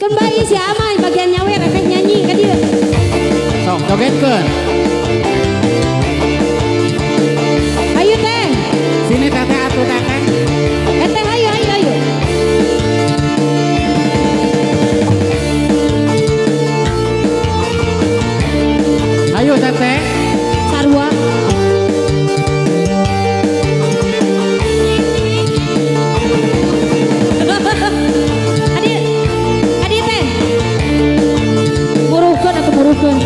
Kembali si Amai bagian nyawer efek nyanyi ke dia. Sok jogetkeun. Ayo teh. Sini teteh atuh teteh. Teh ayo ayo ayo. Ayo teteh. Sarua. Adik teh. Muruhkeun atuh muruhkeun.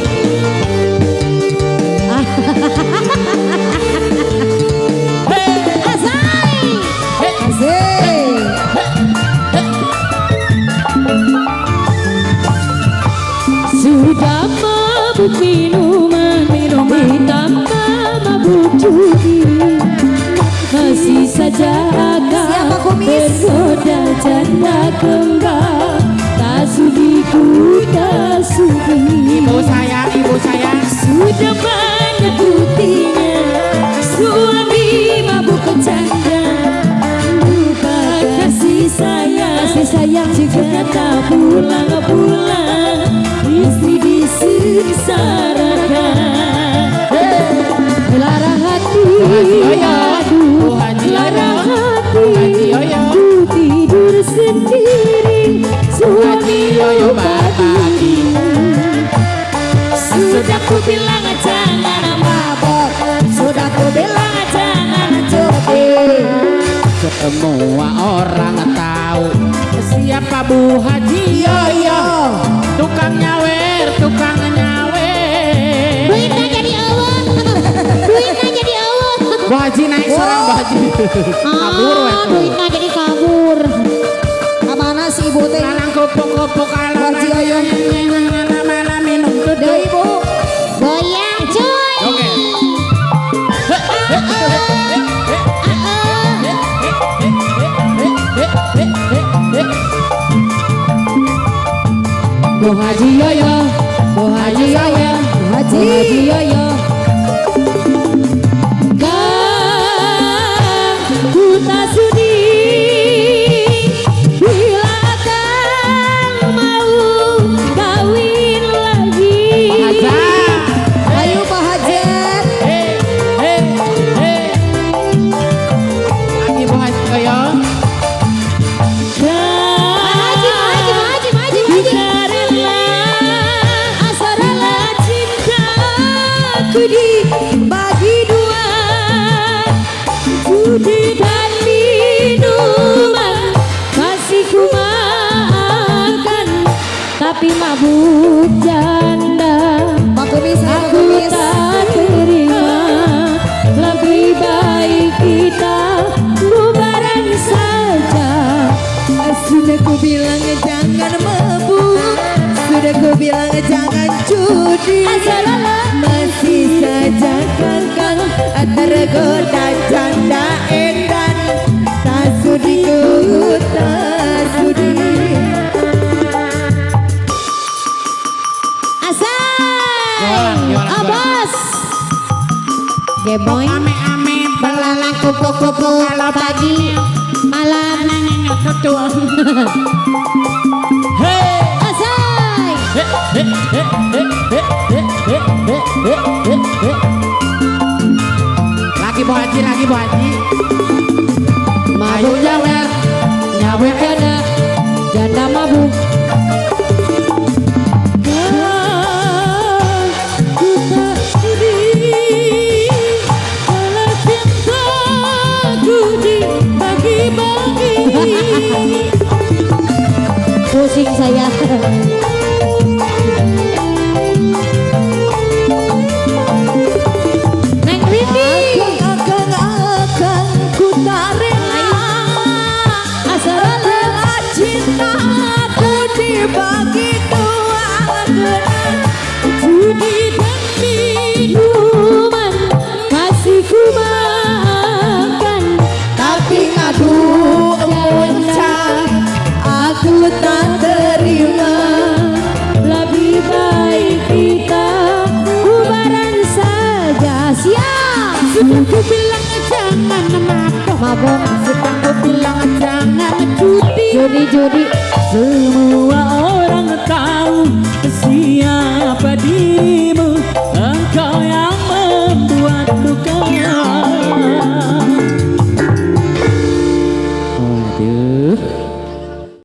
Sudah mabuk minuman, ditambah mabuk judi, masih saja akan bergoda janda kembang. Tak sudi ku tak sudi. Ibu sayang, ibu sayang. Sudah banyak buktinya, suami mabuk kecanda, lupa kasih sayang jika tak pulang-pulang. Istri disengsarakan, lara hati, aduh, lara hati, ku tidur sendiri, suami lupa diri. Sudah ku bilang jangan mabok, sudah ku bilang jangan judi. Semua orang tahu siapa Bu Haji Yoyo, tukang nyawer, tukang nyawer. Duitnya jadi awal. Duitnya jadi awal. Bu Haji naik serang Bu Haji. Kabur we tuh. Duitnya jadi kabur. Kemana si ibu teh? Lanang kopok-kopok ala Haji Yoyo. malam minum Deh tuh. ibu. Goyang cuy. Oke. Bu Haji Yoyo, Bu Haji Yoyo, Bu Haji Yoyo. Kau ku tak sudi bila akan mau kawin lagi. Ayo Pak Hajat. Lagi Bu Haji Yoyo. Dibagi dua, judi dan minuman masih ku makan, tapi mabuk janda aku tak terima. Lebih baik kita bubaran saja. Sudah ku bilang jangan mabuk, sudah ku bilang jangan judi. Masih saja kangkang tergoda janda edan. Tak sudi ku tak sudi. Asal. Abas. Geboy. Ame-ame belalang kupu-kupu kalau pagi Malam. tuh. Asal. Lagi Bu Haji, lagi Bu Haji. Mabuk nyawer, nyawer janda, janda mabuk. Ku tak sudi kalau cintaku dibagi-bagi. Pusing saya. Neng Windy. Akan ku tak rela asal cintaku dibagi dua. Judi dan minuman masih ku makan, tapi ngadu muncang aku tak terima. Lebih baik kita bubaran saja. Siap. Sudah ku bilang jangan mabok, sudah ku bilang jangan judi. Judi semua